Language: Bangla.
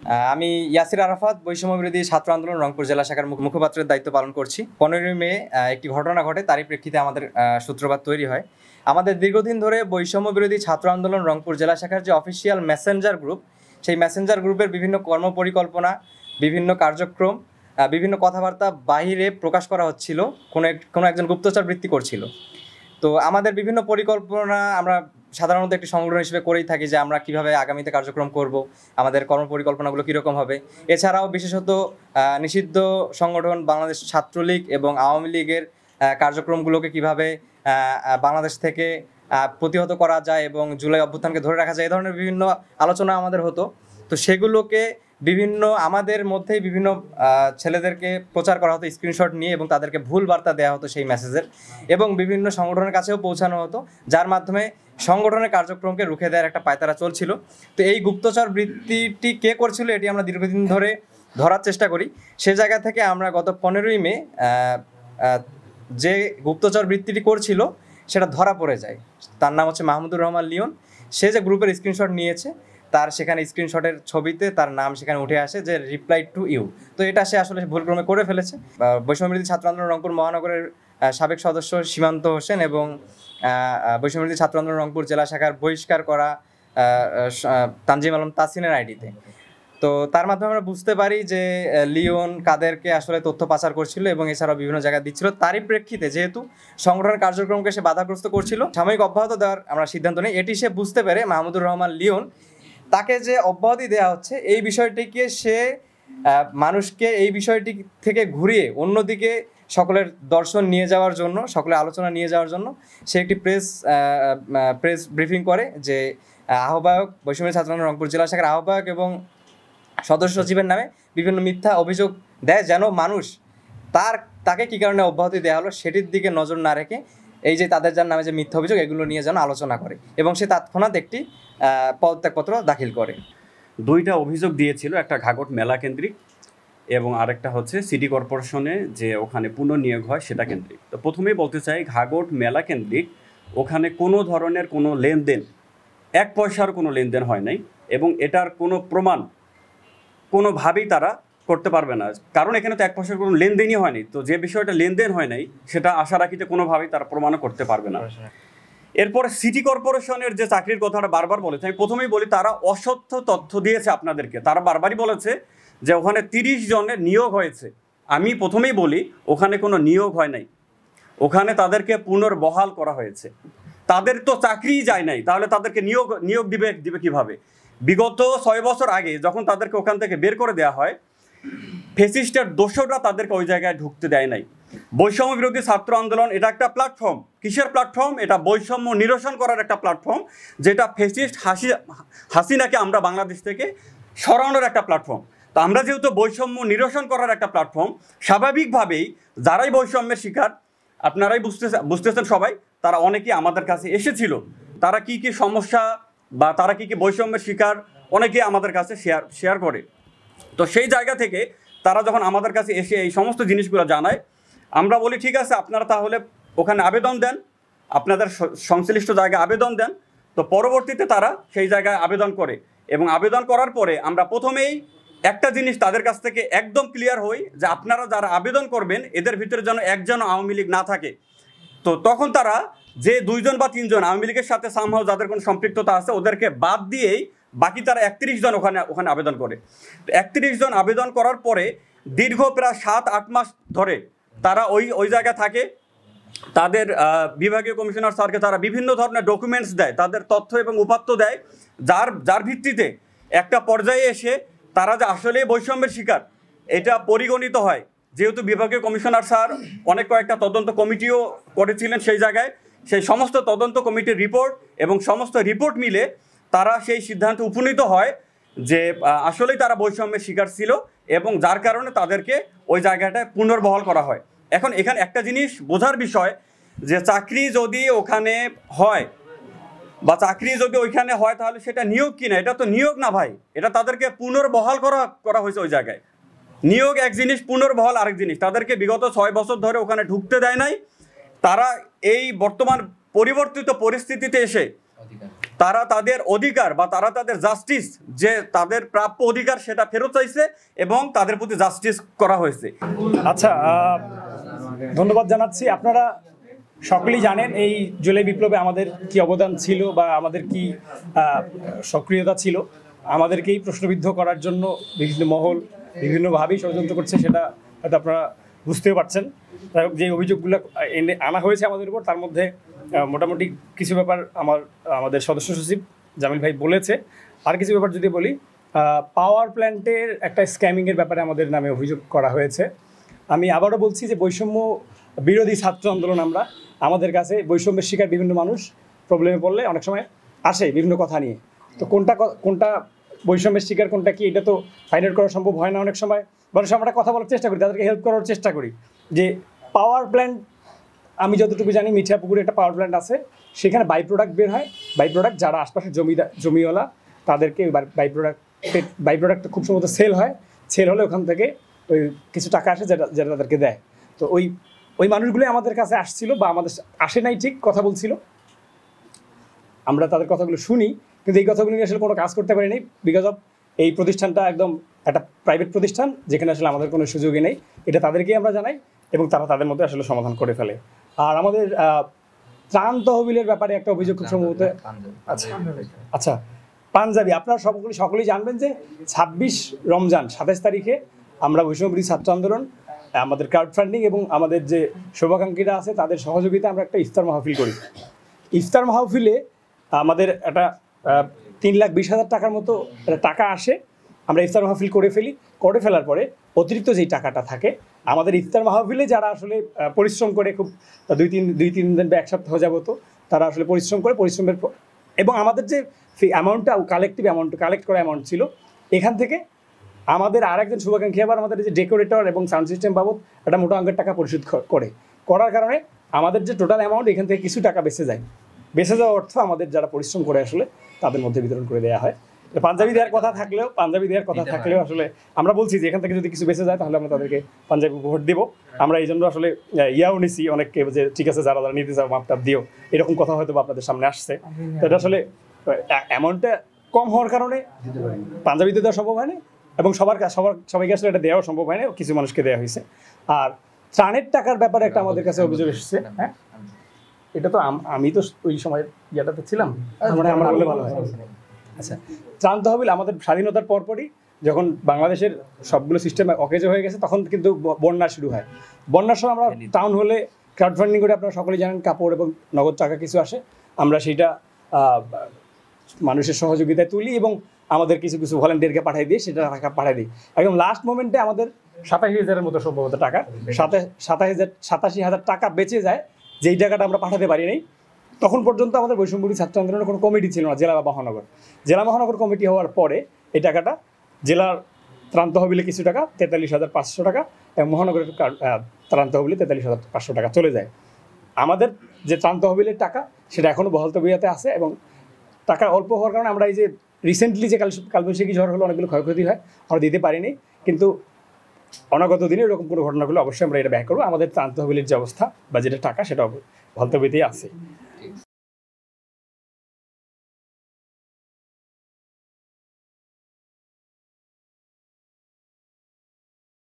আমি ইয়াসির আরাফাত, বৈষম্য বিরোধী ছাত্র আন্দোলন রংপুর জেলা শাখার মুখপাত্রের দায়িত্ব পালন করছি। 15 মে একটি ঘটনা ঘটে, তারই প্রেক্ষিতে আমাদের সূত্রপাত তৈরি হয়। আমাদের দীর্ঘদিন ধরে বৈষম্য বিরোধী ছাত্র আন্দোলন রংপুর জেলা শাখার যে অফিসিয়াল মেসেঞ্জার গ্রুপ, সেই মেসেঞ্জার গ্রুপের বিভিন্ন কর্মপরিকল্পনা, বিভিন্ন কার্যক্রম, বিভিন্ন কথাবার্তা বাহিরে প্রকাশ করা হচ্ছিল, কোনো একজন গুপ্তচর বৃত্তি করছিল। তো আমাদের বিভিন্ন পরিকল্পনা আমরা সাধারণত একটি সংগঠন হিসেবে করেই থাকি যে আমরা কিভাবে আগামীতে কার্যক্রম করব, আমাদের কর্মপরিকল্পনাগুলো কীরকম হবে। এছাড়াও বিশেষত নিষিদ্ধ সংগঠন বাংলাদেশ ছাত্রলীগ এবং আওয়ামী লীগের কার্যক্রমগুলোকে কিভাবে বাংলাদেশ থেকে প্রতিহত করা যায় এবং জুলাই অভ্যুত্থানকে ধরে রাখা যায়, এই ধরনের বিভিন্ন আলোচনা আমাদের হতো। তো সেগুলোকে বিভিন্ন আমাদের মধ্যেই বিভিন্ন ছেলেদেরকে প্রচার করা হতো স্ক্রিনশট নিয়ে, এবং তাদেরকে ভুল বার্তা দেওয়া হতো সেই মেসেজের, এবং বিভিন্ন সংগঠনের কাছেও পৌঁছানো হতো, যার মাধ্যমে সংগঠনের কার্যক্রমকে রুখে দেওয়ার একটা পায়তারা চলছিল। তো এই গুপ্তচর বৃত্তিটি কে করছিল এটি আমরা দীর্ঘদিন ধরে ধরার চেষ্টা করি। সে জায়গা থেকে আমরা গত 15 মে যে গুপ্তচর বৃত্তিটি করছিল সেটা ধরা পড়ে যায়। তার নাম হচ্ছে মাহমুদুর রহমান লিওন। সে যে গ্রুপের স্ক্রিনশট নিয়েছে, তার সেখানে স্ক্রিনশটের ছবিতে তার নাম সেখানে উঠে আসে যে রিপ্লাই টু ইউ। তো এটা সে আসলে ভুলক্রমে করে ফেলেছে। বৈষম্য বিরোধী ছাত্র আন্দোলন রংপুর মহানগরের সাবেক সদস্য সীমান্ত হোসেন এবং বৈষম্য বিরোধী ছাত্র আন্দোলন রংপুর জেলা শাখার বহিষ্কার করা তানজিম আলম তাসিনের আইডিতে। তো তার মাধ্যমে আমরা বুঝতে পারি যে লিওন কাদেরকে আসলে তথ্য পাচার করছিল এবং এছাড়াও বিভিন্ন জায়গায় দিচ্ছিল। তারই প্রেক্ষিতে যেহেতু সংগঠনের কার্যক্রমকে সে বাধাগ্রস্ত করছিল, সাময়িক অব্যাহত দেওয়ার আমরা সিদ্ধান্ত নিই। এটি সে বুঝতে পেরে মাহমুদুর রহমান লিওন তাকে যে অব্যাহতি দেওয়া হচ্ছে এই বিষয়টিকে সে মানুষকে এই বিষয়টি থেকে ঘুরিয়ে অন্যদিকে সকলের দর্শন নিয়ে যাওয়ার জন্য, সকলের আলোচনা নিয়ে যাওয়ার জন্য সে একটি প্রেস ব্রিফিং করে যে আহ্বায়ক, বৈষম্য ছাত্র আন্দোলন রংপুর জেলা শাখার আহ্বায়ক এবং সদস্য সচিবের নামে বিভিন্ন মিথ্যা অভিযোগ দেয়, যেন মানুষ তাকে কী কারণে অব্যাহতি দেওয়া হলো সেটির দিকে নজর না রেখে এই যে তাদের যার নামে যে মিথ্যা অভিযোগ এগুলো নিয়ে যেন আলোচনা করে, এবং সে তৎক্ষণাৎ একটি পদত্যাগপত্র দাখিল করে। দুইটা অভিযোগ দিয়েছিল, একটা ঘাগট মেলা কেন্দ্রিক এবং আরেকটা হচ্ছে সিটি কর্পোরেশনে যে ওখানে পুনর্নিয়োগ হয় সেটা কেন্দ্রিক। তো প্রথমেই বলতে চাই, ঘাগট মেলা কেন্দ্রিক ওখানে কোনো ধরনের কোনো লেনদেন, 1 পয়সার কোনো লেনদেন হয় নাই, এবং এটার কোনো প্রমাণ কোনোভাবেই তারা করতে পারবে না, কারণ এখানে তো 1 পয়সার কোনো লেনদেনই হয়নি। তো যে বিষয়টা লেনদেন হয় নাই সেটা আশা রাখি যে কোনোভাবেই তারা প্রমাণও করতে পারবে না। এরপরে সিটি কর্পোরেশনের যে চাকরির কথাটা বারবার বলেছে, আমি প্রথমেই বলি তারা অসত্য তথ্য দিয়েছে আপনাদেরকে। তারা বারবারই বলেছে যে ওখানে 30 জনের নিয়োগ হয়েছে। আমি প্রথমেই বলি ওখানে কোনো নিয়োগ হয় নাই, ওখানে তাদেরকে পুনর্বহাল করা হয়েছে। তাদের তো চাকরিই যায় নাই, তাহলে তাদেরকে নিয়োগ দিবে কিভাবে? বিগত 6 বছর আগে যখন তাদেরকে ওখান থেকে বের করে দেওয়া হয়, ফ্যাসিস্টের দোসররা তাদেরকে ওই জায়গায় ঢুকতে দেয় নাই। বৈষম্য বিরোধী ছাত্র আন্দোলন এটা একটা প্ল্যাটফর্ম। কিসের প্ল্যাটফর্ম? এটা বৈষম্য নিরসন করার একটা প্ল্যাটফর্ম, যেটা ফ্যাসিস্ট হাসিনাকে আমরা বাংলাদেশ থেকে সরানোর একটা প্ল্যাটফর্ম। তো আমরা যেহেতু বৈষম্য নিরসন করার একটা প্ল্যাটফর্ম, স্বাভাবিকভাবেই যারাই বৈষম্যের শিকার, আপনারাই বুঝতেছেন সবাই, তারা অনেকেই আমাদের কাছে এসেছিল। তারা কি কি সমস্যা বা তারা কি কি বৈষম্যের শিকার অনেকেই আমাদের কাছে শেয়ার করে। তো সেই জায়গা থেকে তারা যখন আমাদের কাছে এসে এই সমস্ত জিনিসগুলো জানায়, আমরা বলি ঠিক আছে আপনারা তাহলে ওখানে আবেদন দেন, আপনাদের সংশ্লিষ্ট জায়গায় আবেদন দেন। তো পরবর্তীতে তারা সেই জায়গায় আবেদন করে, এবং আবেদন করার পরে আমরা প্রথমেই একটা জিনিস তাদের কাছ থেকে একদম ক্লিয়ার হই যে আপনারা যারা আবেদন করবেন এদের ভিতরে যেন একজন আওয়ামী লীগ না থাকে। তো তখন তারা যে 2 জন বা 3 জন আওয়ামী লীগের সাথে সামহাও যাদের কোনো সম্পৃক্ততা আছে ওদেরকে বাদ দিয়েই বাকি তারা 31 জন ওখানে আবেদন করে। 31 জন আবেদন করার পরে দীর্ঘ প্রায় 7-8 মাস ধরে তারা ওই জায়গায় থাকে। তাদের বিভাগীয় কমিশনার স্যারকে তারা বিভিন্ন ধরনের ডকুমেন্টস দেয়, তাদের তথ্য এবং উপাত্ত দেয়, যার ভিত্তিতে একটা পর্যায়ে এসে তারা যে আসলেই বৈষম্যের শিকার এটা পরিগণিত হয়। যেহেতু বিভাগীয় কমিশনার স্যার কয়েকটা তদন্ত কমিটিও করেছিলেন সেই জায়গায়, সেই সমস্ত তদন্ত কমিটির রিপোর্ট এবং সমস্ত রিপোর্ট মিলে তারা সেই সিদ্ধান্তে উপনীত হয় যে আসলেই তারা বৈষম্যের শিকার ছিল, এবং যার কারণে তাদেরকে ওই জায়গাটায় পুনর্বহাল করা হয়। এখন এখানে একটা জিনিস বোঝার বিষয় যে চাকরি যদি ওখানে হয় বা চাকরি যদি ওইখানে হয় তাহলে সেটা নিয়োগ কিনা? এটা তো নিয়োগ না ভাই, এটা তাদেরকে পুনর্বহাল করা হয়েছে ওই জায়গায়। নিয়োগ এক জিনিস, পুনর্বহাল আরেক জিনিস। তাদেরকে বিগত 6 বছর ধরে ওখানে ঢুকতে দেয় নাই। তারা এই বর্তমান পরিবর্তিত পরিস্থিতিতে এসে তারা তাদের অধিকার বা তারা তাদের জাস্টিস, যে তাদের প্রাপ্য অধিকার সেটা ফেরত চাইছে এবং তাদের প্রতি জাস্টিস করা হয়েছে। আচ্ছা, ধন্যবাদ জানাচ্ছি। আপনারা সকলেই জানেন এই জুলাই বিপ্লবে আমাদের কি অবদান ছিল বা আমাদের কি সক্রিয়তা ছিল। আমাদেরকেই প্রশ্নবিদ্ধ করার জন্য বিভিন্ন মহল বিভিন্নভাবেই ষড়যন্ত্র করছে, সেটা হয়তো আপনারা বুঝতেও পারছেন। যাই হোক, যে অভিযোগগুলো আনা হয়েছে আমাদের উপর, তার মধ্যে মোটামুটি কিছু ব্যাপার আমাদের সদস্য সচিব জামিল ভাই বলেছে। আর কিছু ব্যাপার যদি বলি, পাওয়ার প্ল্যান্টের একটা স্ক্যামিংয়ের ব্যাপারে আমাদের নামে অভিযোগ করা হয়েছে। আমি আবারও বলছি যে বৈষম্য বিরোধী ছাত্র আন্দোলন আমরা, আমাদের কাছে বৈষম্যের শিকার বিভিন্ন মানুষ প্রবলেমে পড়লে অনেক সময় আসে বিভিন্ন কথা নিয়ে। তো কোনটা বৈষম্যের শিকার, কোনটা কি, এটা তো ফাইন্ড আউট করা সম্ভব হয় না অনেক সময়। বরং আমরা কথা বলার চেষ্টা করি, তাদেরকে হেল্প করার চেষ্টা করি। যে পাওয়ার প্ল্যান্ট, আমি যতটুকু জানি মিঠাপুকুরে একটা পাওয়ার প্ল্যান্ট আছে, সেখানে বাই প্রোডাক্ট বের হয়। বাই প্রোডাক্ট যারা আশপাশের জমিওয়ালা তাদেরকে বাই প্রোডাক্টটা খুব সম্ভবত সেল হয়। সেল হলে ওখান থেকে ওই কিছু টাকা আসে যেটা তাদেরকে দেয়। তো ওই মানুষগুলোই আমাদের কাছে আসছিল, বা আমাদের আসে নাই ঠিক কথা বলছিল, আমরা তাদের কথাগুলো শুনি, কিন্তু এই কথাগুলো নিয়ে আসলে কোনো কাজ করতে পারিনি বিকজ অফ এই প্রতিষ্ঠানটা একদম একটা প্রাইভেট প্রতিষ্ঠান, যেখানে আসলে আমাদের কোনো সুযোগই নেই। এটা তাদেরকেই আমরা জানাই এবং তারা তাদের মধ্যে আসলে সমাধান করে ফেলে। আর আমাদের ত্রাণ তহবিলের ব্যাপারে একটা অভিযোগ খুব সম্ভবত, আচ্ছা পাঞ্জাবি, আপনারা সকলেই জানবেন যে 26 রমজান 27 তারিখে আমরা বৈষম্যবিরোধী ছাত্র আন্দোলন আমাদের ক্রাউড ফান্ডিং এবং আমাদের যে শুভাকাঙ্ক্ষীরা আছে তাদের সহযোগিতা আমরা একটা ইফতার মাহফিল করি। ইফতার মাহফিলে আমাদের একটা 3,20,000 টাকার মতো টাকা আসে। আমরা ইফতার মাহফিল করে ফেলার পরে অতিরিক্ত যেই টাকাটা থাকে, আমাদের ইফতার মাহফিলে যারা আসলে পরিশ্রম করে, খুব 2-3 দিন বা 1 সপ্তাহ যাবত তারা আসলে পরিশ্রমের এবং আমাদের যে অ্যামাউন্টটা কালেক্ট করা অ্যামাউন্ট ছিল, এখান থেকে আমাদের আরেকজন শুভাকাঙ্ক্ষী আবার আমাদের যে ডেকোরেটর এবং সাউন্ড সিস্টেম বাবদ একটা মোটা অঙ্কের টাকা পরিশোধ করার কারণে আমাদের যে টোটাল অ্যামাউন্ট, এখান থেকে কিছু টাকা বেঁচে যাওয়া অর্থ আমাদের যারা পরিশ্রম করে আসলে তাদের মধ্যে বিতরণ করে দেওয়া হয়। পাঞ্জাবি দেওয়ার কথা থাকলেও আসলে আমরা বলছি যে এখান থেকে যদি কিছু বেঁচে যায় তাহলে আমরা তাদেরকে পাঞ্জাবি উপহার দেবো। আমরা এই জন্য আসলে ইয়াও নিছি অনেককে, যে ঠিক আছে যারা নিতে চাও মাপটাপ দিও, এরকম কথা হয়তো আপনাদের সামনে আসছে। তো এটা আসলে অ্যামাউন্টটা কম হওয়ার কারণে পাঞ্জাবিতে দেওয়া সম্ভব হয়নি এবং সবাইকে আসলে এটা দেওয়া সম্ভব হয়নি, কিছু মানুষকে দেওয়া হয়েছে। আর ত্রাণের টাকার ব্যাপারে একটা আমাদের কাছে অভিযোগ এসেছে। হ্যাঁ, এটা তো আমি তো ওই সময় ইয়াটাতে ছিলাম, মানে আমার বলে ভালো হয়। আচ্ছা, ত্রাণ তহবিল আমাদের স্বাধীনতার পরপরই যখন বাংলাদেশের সবগুলো সিস্টেম অকেজ হয়ে গেছে, তখন কিন্তু বন্যা শুরু হয়। বন্যার সময় আমরা টাউন হলে ক্রাউড ফান্ডিং করে, আপনারা সকলেই জানেন, কাপড় এবং নগদ টাকা কিছু আসে, আমরা সেইটা মানুষের সহযোগিতায় তুলি এবং আমাদের কিছু ভলান্টিয়ারকে পাঠিয়ে দিই, সেটা টাকা পাঠিয়ে দিই। একদম লাস্ট মোমেন্টে আমাদের 87,000-এর মতো সম্ভবত টাকা, 87,000 টাকা বেঁচে যায়, যেই টাকাটা আমরা পাঠাতে পারি নাই। তখন পর্যন্ত আমাদের বৈষম্যবিরোধী ছাত্র আন্দোলনের কোনো কমিটি ছিল না, জেলা বা মহানগর কমিটি হওয়ার পরে এই টাকাটা জেলার ত্রাণ তহবিলে কিছু টাকা, 43,500 টাকা, এবং মহানগরের ত্রাণ তহবিলে 43,500 টাকা চলে যায়। আমাদের যে ত্রাণ তহবিলের টাকা সেটা এখনও বহাল তবিয়তে আছে এবং টাকা অল্প হওয়ার কারণে আমরা এই যে রিসেন্টলি যে কালবৈশাখী ঝড় হলো, অনেকগুলো ক্ষয়ক্ষতি হয়, আমরা দিতে পারিনি। কিন্তু অনাগত দিনে এরকম কোনো ঘটনাগুলো অবশ্যই আমরা এটা ব্যয় করবো। আমাদের ত্রাণ তহবিলের যে অবস্থা বা যেটা টাকা, সেটা বহাল তবিয়তেই আছে।